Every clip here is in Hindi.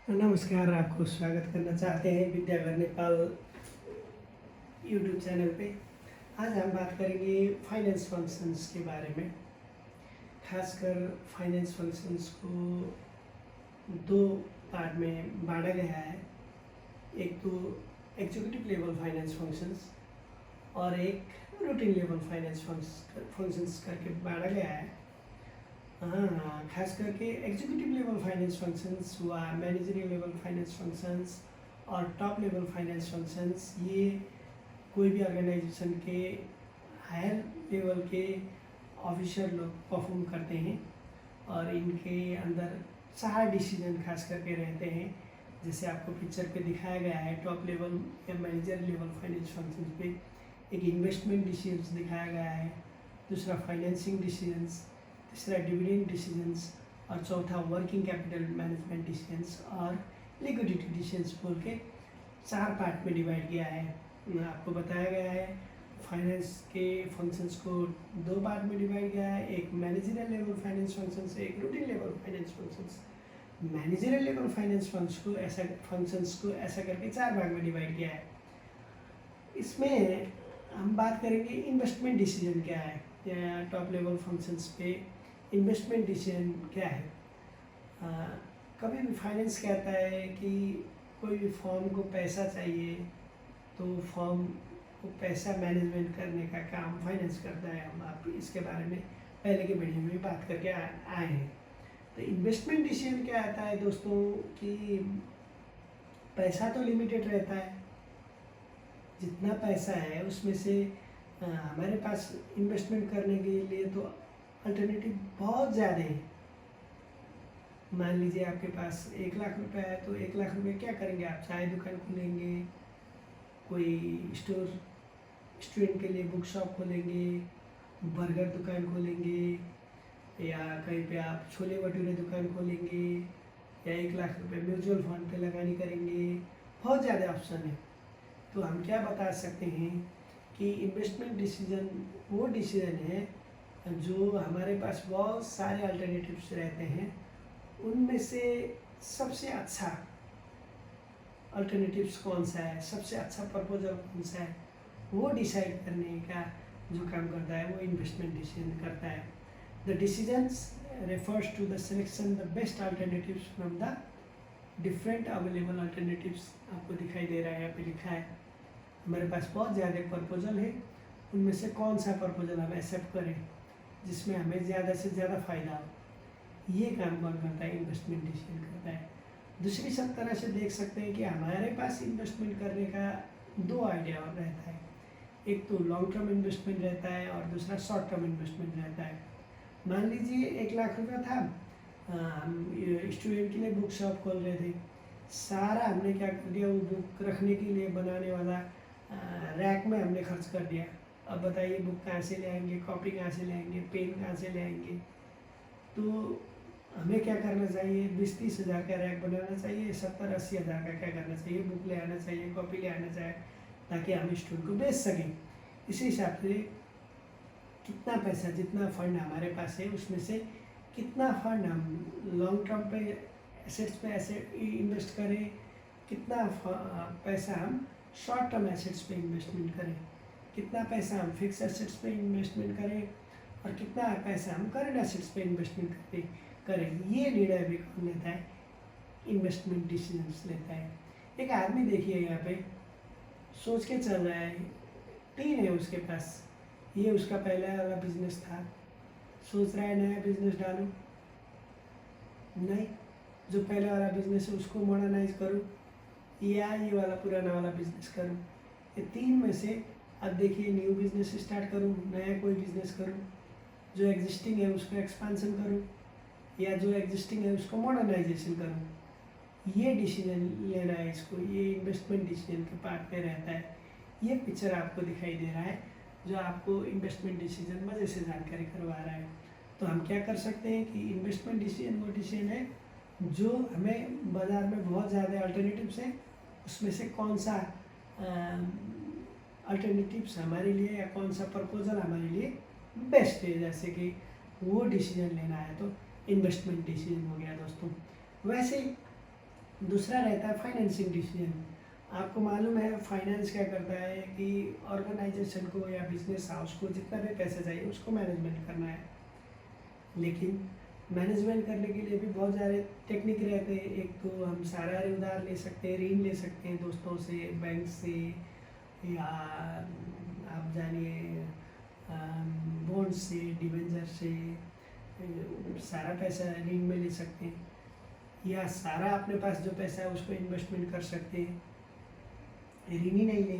नमस्कार, आपको स्वागत करना चाहते हैं विद्याघर नेपाल यूट्यूब चैनल पे। आज हम बात करेंगे फाइनेंस फंक्शंस के बारे में। खासकर फाइनेंस फंक्शंस को दो पार्ट में बांटा गया है। एक तो एग्जीक्यूटिव लेवल फाइनेंस फंक्शंस और एक रूटीन लेवल फाइनेंस फंक्शंस करके बांटा गया है। खास करके एग्जीक्यूटिव लेवल फाइनेंस फंक्शंस हुआ, मैनेजरियल लेवल फाइनेंस फंक्शंस और टॉप लेवल फाइनेंस फंक्शंस, ये कोई भी ऑर्गेनाइजेशन के हायर लेवल के ऑफिसर लोग परफॉर्म करते हैं और इनके अंदर 4 डिसीजन खास करके रहते हैं। जैसे आपको पिक्चर पे दिखाया गया है, टॉप लेवल या मैनेजर लेवल फाइनेंस फंक्शंस पे एक इन्वेस्टमेंट डिसीजंस दिखाया गया है, दूसरा फाइनेंसिंग डिसीजंस, तीसरा डिविडेंड डिसीजंस और चौथा वर्किंग कैपिटल मैनेजमेंट डिसीजंस और लिक्विडिटी डिसीजंस बोल के 4 पार्ट में डिवाइड किया है। आपको बताया गया है फाइनेंस के फंक्शंस को 2 पार्ट में डिवाइड किया है, एक मैनेजरियल लेवल फाइनेंस फंक्शंस, एक routine level finance functions. Managerial level finance functions को ऐसा करके 4 भाग में डिवाइड किया है। इसमें हम बात करेंगे इन्वेस्टमेंट डिसीजन क्या है, या टॉप लेवल फंक्शंस पे इन्वेस्टमेंट डिसीजन क्या है। कभी भी फाइनेंस कहता है कि कोई भी फॉर्म को पैसा चाहिए तो फॉर्म को पैसा मैनेजमेंट करने का काम फाइनेंस करता है। हम आप इसके बारे में पहले के वीडियो में बात करके आए हैं। तो इन्वेस्टमेंट डिसीजन क्या आता है दोस्तों कि पैसा तो लिमिटेड रहता है, जितना पैसा है उसमें से हमारे पास इन्वेस्टमेंट करने के लिए तो अल्टरनेटिव बहुत ज़्यादा है। मान लीजिए आपके पास 1 लाख रुपए है तो 1 लाख रुपए क्या करेंगे आप? चाय दुकान खोलेंगे, कोई स्टूडेंट के लिए बुक शॉप खोलेंगे, बर्गर दुकान खोलेंगे, या कहीं पे आप छोले भटूरे दुकान खोलेंगे, या 1 लाख रुपए म्यूचुअल फंड पे लगानी करेंगे। बहुत ज़्यादा ऑप्शन है। तो हम क्या बता सकते हैं कि इन्वेस्टमेंट डिसीजन वो डिसीजन है जो हमारे पास बहुत सारे अल्टरनेटिव्स रहते हैं, उनमें से सबसे अच्छा अल्टरनेटिव्स कौन सा है, सबसे अच्छा प्रपोजल कौन सा है, वो डिसाइड करने का जो काम करता है वो इन्वेस्टमेंट डिसीजन करता है। The decisions refers to the selection the best alternatives from the different available alternatives. आपको दिखाई दे रहा है, यहाँ पे लिखा है हमारे पास बहुत ज़्यादा प्रपोजल है, उनमें से कौन सा प्रपोजल हम एक्सेप्ट करें जिसमें हमें ज़्यादा से ज़्यादा फ़ायदा हो। ये काम कौन करता है? इन्वेस्टमेंट डिसीजन करता है। दूसरी सब तरह से देख सकते हैं कि हमारे पास इन्वेस्टमेंट करने का 2 आइडिया और रहता है। एक तो लॉन्ग टर्म इन्वेस्टमेंट रहता है और दूसरा शॉर्ट टर्म इन्वेस्टमेंट रहता है। मान लीजिए 1 लाख रुपया था, हम स्टूडेंट के लिए बुक शॉप खोल रहे थे, सारा हमने क्या कर दिया, वो बुक रखने के लिए बनाने वाला रैक में हमने खर्च कर दिया। अब बताइए बुक कहाँ से ले आएंगे, कॉपी कहाँ से ले आएंगे, पेन कहाँ से ले आएंगे? तो हमें क्या करना चाहिए? 20-30 हज़ार का रैक बनाना चाहिए, 70-80 हज़ार का क्या करना चाहिए? बुक ले आना चाहिए, कॉपी ले आना चाहिए, ताकि हम स्टूडेंट को बेच सकें। इसी हिसाब से कितना पैसा, जितना फंड हमारे पास है उसमें से कितना फंड हम लॉन्ग टर्म पे एसेट्स पे ऐसे इन्वेस्ट करें, कितना पैसा हम शॉर्ट टर्म एसेट्स पे इन्वेस्टमेंट करें, कितना पैसा हम फिक्स एसेट्स पे इन्वेस्टमेंट करें और कितना पैसा हम करंट एसेट्स पे इन्वेस्टमेंट करें। ये निर्णय भी कौन लेता है? इन्वेस्टमेंट डिसीजंस लेता है। एक आदमी देखिए यहाँ पे सोच के चल रहा है, टीन है उसके पास, ये उसका पहला वाला बिजनेस था, सोच रहा है नया बिजनेस डालूं, नहीं, जो पहला वाला बिजनेस है उसको मॉडर्नाइज करूं या ये वाला पुराना वाला बिजनेस करूं। ये 3 में से अब देखिए, न्यू बिजनेस स्टार्ट करूं, नया कोई बिजनेस करूं, जो एग्जिस्टिंग है उसको एक्सपांसन करूं, या जो एग्जिस्टिंग है उसको मॉडर्नाइजेशन करूं। ये डिसीजन लेना है इसको, ये इन्वेस्टमेंट डिसीजन के पार्ट में रहता है। ये पिक्चर आपको दिखाई दे रहा है जो आपको इन्वेस्टमेंट डिसीजन मज़े से जानकारी करवा रहा है। तो हम क्या कर सकते हैं कि इन्वेस्टमेंट डिसीजन वो डिसीजन है जो हमें बाज़ार में बहुत ज़्यादा अल्टरनेटिव्स हैं, उसमें से कौन सा अल्टरनेटिव्स हमारे लिए या कौन सा प्रपोजल हमारे लिए बेस्ट है, जैसे कि वो डिसीजन लेना है तो इन्वेस्टमेंट डिसीजन हो गया दोस्तों। वैसे दूसरा रहता है फाइनेंसिंग डिसीजन। आपको मालूम है फाइनेंस क्या करता है कि ऑर्गेनाइजेशन को या बिजनेस हाउस को जितना भी पैसा चाहिए उसको मैनेजमेंट करना है, लेकिन मैनेजमेंट करने के लिए भी बहुत सारे टेक्निक रहते हैं। एक तो हम सारा उधार ले सकते हैं, ऋण ले सकते हैं दोस्तों से, बैंक से, या आप जानिए बॉन्ड से, डिवेंचर से, सारा पैसा ऋण में ले सकते हैं, या सारा अपने पास जो पैसा है उसको इन्वेस्टमेंट कर सकते हैं, ऋण ही नहीं ले।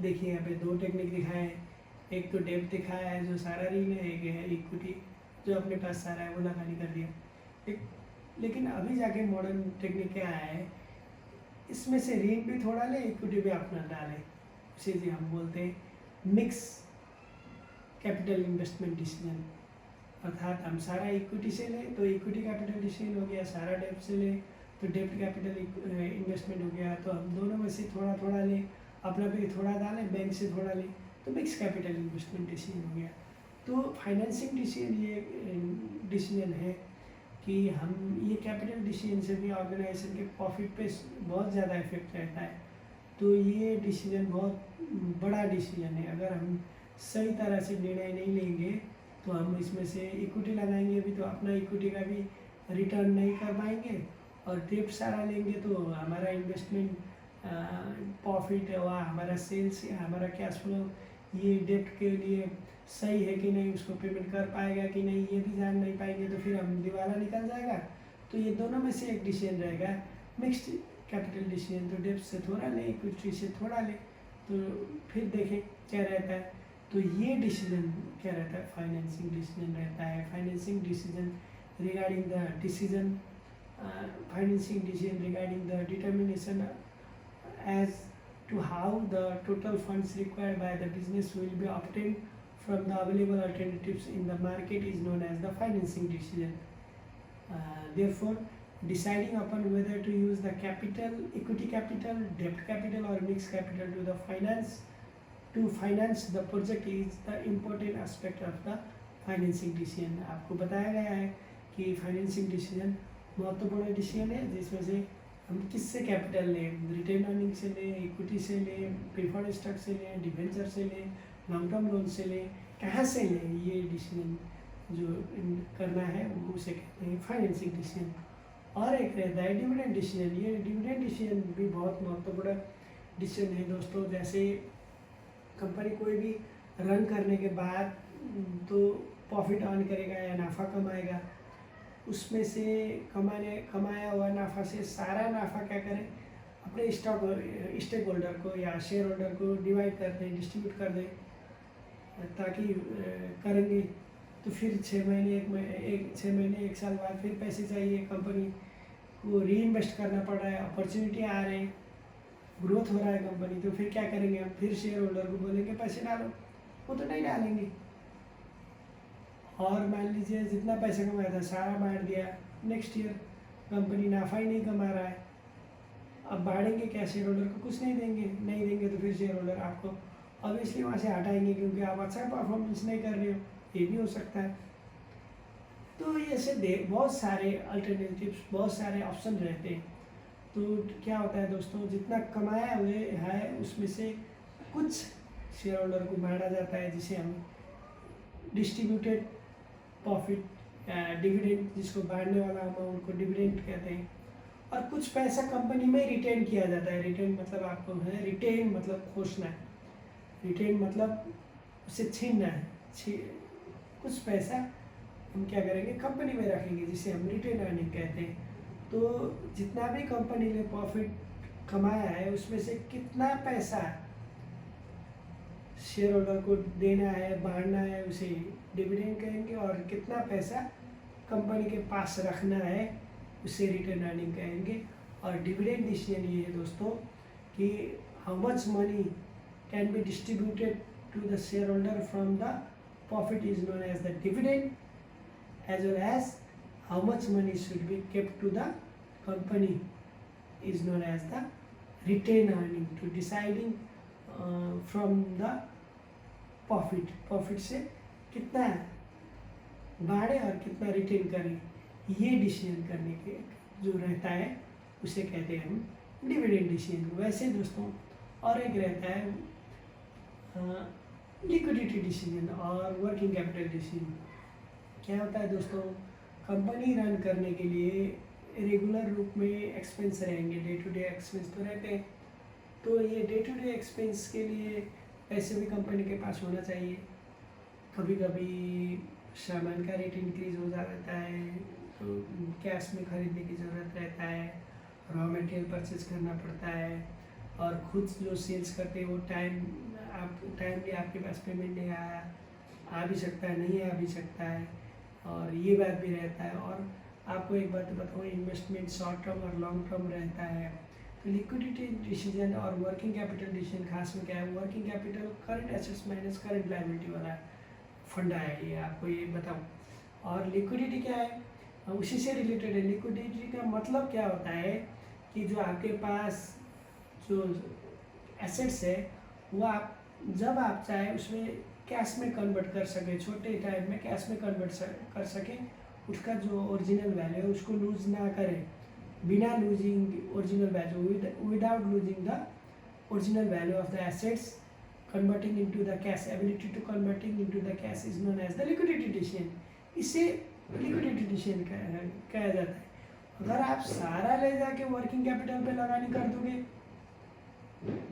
देखिए यहाँ पे दो टेक्निक दिखाए हैं, एक तो डेब्ट दिखाया है जो सारा ऋण है, एक है इक्विटी जो अपने पास सारा है वो लगानी कर दिया। लेकिन अभी जाके मॉडर्न टेक्निक क्या है, इसमें से ऋण भी थोड़ा ले, इक्विटी भी अपना डाले, उसे जी हम बोलते हैं मिक्स कैपिटल इन्वेस्टमेंट डिसीजन। अर्थात हम सारा इक्विटी से ले तो इक्विटी कैपिटल डिसीजन हो गया, सारा डेब्ट से ले तो डेब्ट कैपिटल इन्वेस्टमेंट हो गया। तो हम दोनों में से थोड़ा थोड़ा ले, अपना भी थोड़ा डालें, बैंक से थोड़ा ले, तो मिक्स कैपिटल इन्वेस्टमेंट डिसीजन हो गया। तो फाइनेंसिंग डिसीजन ये डिसीजन है कि हम ये कैपिटल डिसीजन से भी ऑर्गेनाइजेशन के प्रॉफिट पे बहुत ज़्यादा इफेक्ट रहता है। तो ये डिसीजन बहुत बड़ा डिसीजन है। अगर हम सही तरह से निर्णय नहीं लेंगे तो हम इसमें से इक्विटी लगाएंगे भी तो अपना इक्विटी का भी रिटर्न नहीं कर पाएंगे, और डेब्ट सारा लेंगे तो हमारा इन्वेस्टमेंट प्रॉफिट या हमारा सेल्स या हमारा कैश फ्लो ये डेब्ट के लिए सही है कि नहीं, उसको पेमेंट कर पाएगा कि नहीं, ये भी जान नहीं पाएंगे, तो फिर हम दिवाला निकल जाएगा। तो ये दोनों में से एक डिसीजन रहेगा मिक्स्ड कैपिटल डिसीजन। तो डेब्ट से थोड़ा ले, इक्विटी से थोड़ा ले, तो फिर देखें क्या रहता है। तो ये डिसीजन क्या रहता है, फाइनेंसिंग डिसीजन रहता है। Financing decision regarding the decision financing decision regarding the determination as to how the total funds required by the business will be obtained from the available alternatives in the market is known as the financing decision. Therefore, deciding upon whether to use the capital, equity capital, debt capital or mixed capital to finance the project is the important aspect of the financing decision. आपको बताया गया है कि फाइनेंसिंग डिसीजन महत्वपूर्ण डिसीजन है जिसमें से हम किससे कैपिटल लें, रिटेन अर्निंग से लें, इक्विटी से लें, प्रीफर्ड स्टॉक से लें, डिवेंचर से लें, लॉन्ग टर्म लोन से लें, कहाँ से लें, ये डिसीजन जो करना है वो उसे कहते हैं फाइनेंसिंग डिसीजन। और एक रहता है डिविडेंड डिसीजन। ये डिविडेंड डिसीजन भी बहुत महत्वपूर्ण डिसीजन है दोस्तों। जैसे कंपनी कोई भी रन करने के बाद तो प्रॉफिट अर्न करेगा या नाफ़ा कमाएगा, उसमें से कमाया हुआ नाफ़ा से सारा नाफ़ा क्या करें, अपने स्टेक होल्डर को या शेयर होल्डर को डिवाइड कर दें, डिस्ट्रीब्यूट कर दें, ताकि करेंगे तो फिर 6 महीने 1 साल बाद फिर पैसे चाहिए, कंपनी को री इन्वेस्ट करना पड़ रहा है, अपॉर्चुनिटी आ रहे हैं, ग्रोथ हो रहा है कंपनी, तो फिर क्या करेंगे हम, फिर शेयर होल्डर को बोलेंगे पैसे डालो, वो तो नहीं डालेंगे। और मान लीजिए जितना पैसा कमाया था सारा बांट दिया, नेक्स्ट ईयर कंपनी नाफा ही नहीं कमा रहा है, अब बांटेंगे क्या, शेयर होल्डर को कुछ नहीं देंगे तो फिर शेयर होल्डर आपको ऑब्वियसली वहाँ से हटाएंगे क्योंकि आप अच्छा परफॉर्मेंस नहीं कर रहे हो, ये भी हो सकता है। तो ऐसे बहुत सारे अल्टरनेटिव्स, बहुत सारे ऑप्शन रहते हैं। तो क्या होता है दोस्तों, जितना कमाया हुए है उसमें से कुछ शेयर होल्डर को बांटा जाता है जिसे हम डिस्ट्रीब्यूटेड प्रॉफिट, डिविडेंड, जिसको बांटने वाला अमाउंट को डिविडेंड कहते हैं, और कुछ पैसा कंपनी में रिटेन किया जाता है। रिटेन मतलब आपको है, रिटेन मतलब खोसना है, रिटेन मतलब उसे छीनना है, कुछ पैसा हम क्या करेंगे कंपनी में रखेंगे जिसे हम रिटेन अर्निंग कहते हैं। तो जितना भी कंपनी ने प्रॉफिट कमाया है उसमें से कितना पैसा शेयर होल्डर को देना है, बांटना है, उसे डिविडेंड कहेंगे, और कितना पैसा कंपनी के पास रखना है उसे रिटर्न अर्निंग कहेंगे। और डिविडेंड डिसीजन ये है दोस्तों कि how much money can be distributed to the shareholder from the profit is known as the dividend, as well as how much money should be kept to the company is known as the retained earning, to deciding from the profit से कितना बाढ़े और कितना रिटेन करें, ये डिसीजन करने के जो रहता है उसे कहते हैं हम डिविडेंड डिसीजन। वैसे दोस्तों और एक रहता है लिक्विडिटी डिसीजन और वर्किंग कैपिटल डिसीजन। क्या होता है दोस्तों, कंपनी रन करने के लिए रेगुलर रूप में एक्सपेंस रहेंगे, डे टू डे एक्सपेंस तो रहते हैं। तो ये डे टू डे एक्सपेंस के लिए पैसे भी कंपनी के पास होना चाहिए। कभी कभी सामान का रेट इंक्रीज हो जाता है तो कैश में खरीदने की ज़रूरत रहता है, रॉ मटेरियल परचेज करना पड़ता है, और खुद जो सेल्स करते हैं वो टाइमली आपके पास पेमेंट नहीं आ भी सकता है, नहीं आ भी सकता है, और ये बात भी रहता है। और आपको एक बात बताऊँ, इन्वेस्टमेंट शॉर्ट टर्म और लॉन्ग टर्म रहता है। तो लिक्विडिटी डिसीजन और वर्किंग कैपिटल डिसीजन खास में क्या है, working capital current assets minus current liability वाला फंडा है, ये आपको ये बताऊँ। और लिक्विडिटी क्या है, उसी से रिलेटेड है। लिक्विडिटी का मतलब क्या होता है कि जो आपके पास जो एसेट्स है वो आप जब आप चाहे उसमें कैश में कन्वर्ट कर सके, छोटे टाइम में कैश में कन्वर्ट कर सके, उसका जो ओरिजिनल वैल्यू है उसको लूज ना करें, बिना losing original value, without losing the original value of the assets, converting into the cash, ability to converting into the cash is known as the liquidity decision. इसे लिक्विडिटी डिसीजन कहा जाता है। अगर आप सारा ले जाके वर्किंग कैपिटल पे लगानी कर दोगे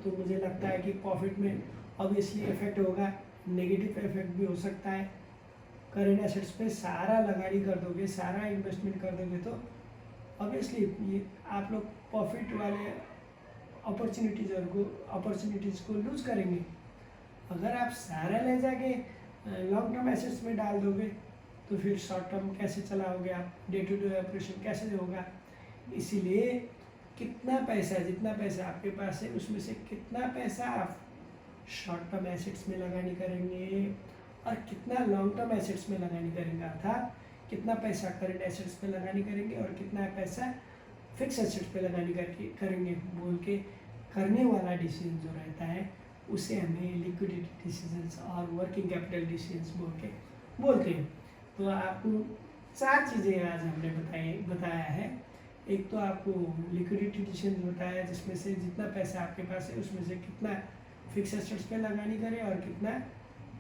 तो मुझे लगता है कि प्रॉफिट में ऑब्वियसली इफेक्ट होगा, नेगेटिव इफेक्ट भी हो सकता है। करेंट एसेट्स पे सारा लगानी कर दोगे, सारा इन्वेस्टमेंट कर दोगे तो ऑब्वियसली ये आप लोग प्रॉफिट वाले अपॉर्चुनिटीज़ को लूज करेंगे। अगर आप सारा ले जाके लॉन्ग टर्म एसेट्स में डाल दोगे तो फिर शॉर्ट टर्म कैसे चलाओगे आप, डे टू डे ऑपरेशन कैसे होगा। इसीलिए कितना पैसा, जितना पैसा आपके पास है उसमें से कितना पैसा आप शॉर्ट टर्म एसेट्स में लगानी करेंगे और कितना लॉन्ग टर्म एसेट्स में लगानी करेंगे, अर्थात कितना पैसा करंट एसेट्स पे लगानी करेंगे और कितना पैसा फिक्स एसेट्स पे लगानी करेंगे बोल के करने वाला डिसीजन जो रहता है उसे हमें लिक्विडिटी डिसीजंस और वर्किंग कैपिटल डिसीजंस बोलते हैं। तो आपको 4 चीज़ें आज हमने बताया है। एक तो आपको लिक्विडिटी डिसीजन बताया जिसमें से जितना पैसा आपके पास है उसमें से कितना फिक्स एसेट्स पे लगानी करें और कितना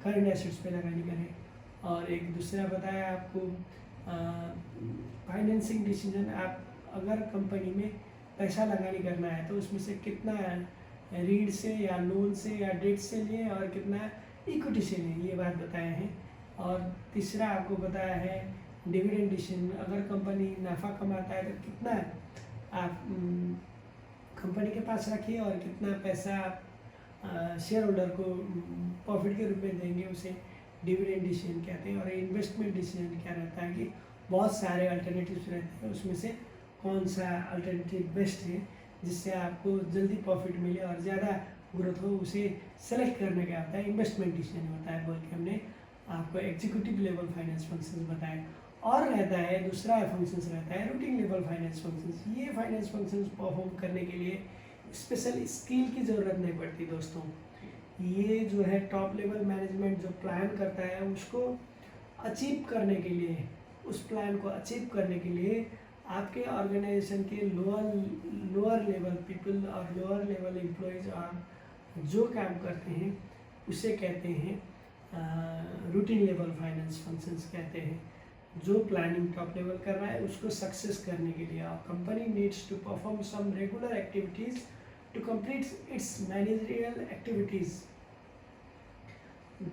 करंट एसेट्स पे लगानी करें। और एक दूसरा बताया आपको फाइनेंसिंग डिसीजन, आप अगर कंपनी में पैसा लगानी करना है तो उसमें से कितना ऋण से या लोन से या डेट से लिए और कितना इक्विटी से लिए, ये बात बताए हैं। और तीसरा आपको बताया है डिविडेंड डिसीजन, अगर कंपनी नफ़ा कमाता है तो कितना आप कंपनी के पास रखिए और कितना पैसा आप शेयर होल्डर को प्रॉफिट के रूप में देंगे, उसे डिविडेंड डिसीजन कहते हैं। और इन्वेस्टमेंट डिसीजन क्या रहता है कि बहुत सारे अल्टरनेटिव्स रहते हैं, उसमें से कौन सा अल्टरनेटिव बेस्ट है जिससे आपको जल्दी प्रॉफिट मिले और ज़्यादा ग्रोथ हो, उसे सेलेक्ट करने का होता है इन्वेस्टमेंट डिसीजन होता है बोल के हमने आपको एग्जीक्यूटिव लेवल फाइनेंस फंक्शंस बताए। और रहता है दूसरा फंक्शंस रहता है रूटीन लेवल फाइनेंस फंक्शंस। ये फाइनेंस फंक्शंस परफॉर्म करने के लिए स्पेशल स्किल की ज़रूरत नहीं पड़ती दोस्तों। ये जो है टॉप लेवल मैनेजमेंट जो प्लान करता है उसको अचीव करने के लिए, उस प्लान को अचीव करने के लिए आपके ऑर्गेनाइजेशन के लोअर लेवल पीपल और लोअर लेवल एम्प्लॉयज़ और जो काम करते हैं उसे कहते हैं रूटीन लेवल फाइनेंस फंक्शंस कहते हैं। जो प्लानिंग टॉप लेवल कर रहा है उसको सक्सेस करने के लिए company needs to perform some regular activities to complete its managerial activities.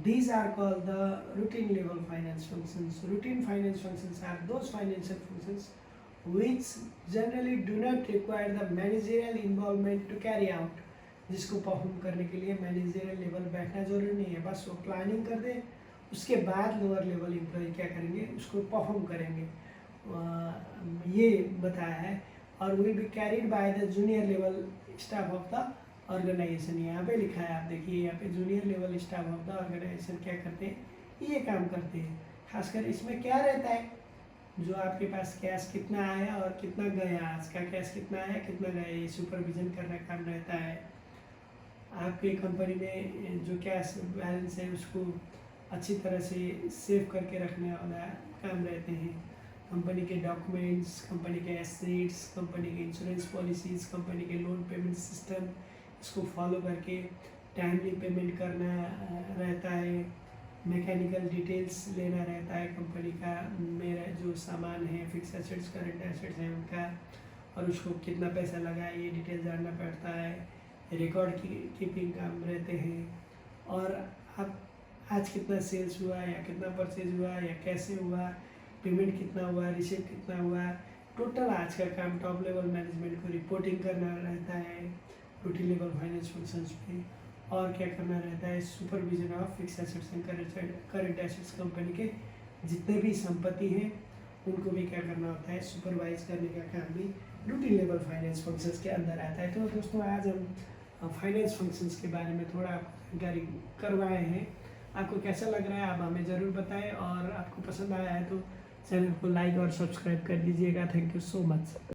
These are called the routine level finance functions. Routine finance functions are those financial functions which generally do not require the managerial involvement to carry out. जिसको परफॉर्म करने के लिए मैनेजरियल लेवल बैठना जरूरी नहीं है, बस वो प्लानिंग कर दे, उसके बाद लोअर लेवल एम्प्लॉय क्या करेंगे उसको परफॉर्म करेंगे, ये बताया है। और will be carried by the junior level staff of the organisation. यहाँ पे लिखा है, आप देखिए यहाँ पे junior level staff of the organisation क्या करते हैं, ये काम करते हैं। खासकर इसमें क्या रहता है, जो आपके पास कैश कितना आया और कितना गया, आज का कैश कितना आया कितना गया, ये सुपरविजन करना काम रहता है। आपकी कंपनी में जो कैश बैलेंस है उसको अच्छी तरह से सेव करके रखने वाला काम रहते हैं। कंपनी के डॉक्यूमेंट्स, कंपनी के एसेट्स, कंपनी के इंश्योरेंस पॉलिसीज़, कंपनी के लोन पेमेंट सिस्टम, इसको फॉलो करके टाइमली पेमेंट करना रहता है। मैकेनिकल डिटेल्स लेना रहता है कंपनी का, मेरा जो सामान है, फिक्स एसेट्स, करंट एसेट्स हैं उनका, और उसको कितना पैसा लगा है ये डिटेल जानना पड़ता है। रिकॉर्ड कीपिंग काम रहते हैं, और अब आज कितना सेल्स हुआ या कितना परचेज हुआ या कैसे हुआ, पेमेंट कितना हुआ, रिसीव कितना हुआ, टोटल आज का काम टॉप लेवल मैनेजमेंट को रिपोर्टिंग करना रहता है रूटीन लेवल फाइनेंस फंक्शंस पे। और क्या करना रहता है, supervision of fix assets and current assets, company के जितने भी संपत्ति हैं उनको भी क्या करना होता है, सुपरवाइज करने का काम भी रूटीन लेवल फाइनेंस फंक्शंस के अंदर आता है। तो दोस्तों आज हम फाइनेंस फंक्शंस के बारे में थोड़ा जानकारी करवाए हैं। आपको कैसा लग रहा है आप हमें ज़रूर बताएं, और आपको पसंद आया है तो चैनल को लाइक और सब्सक्राइब कर दीजिएगा। Thank you so much.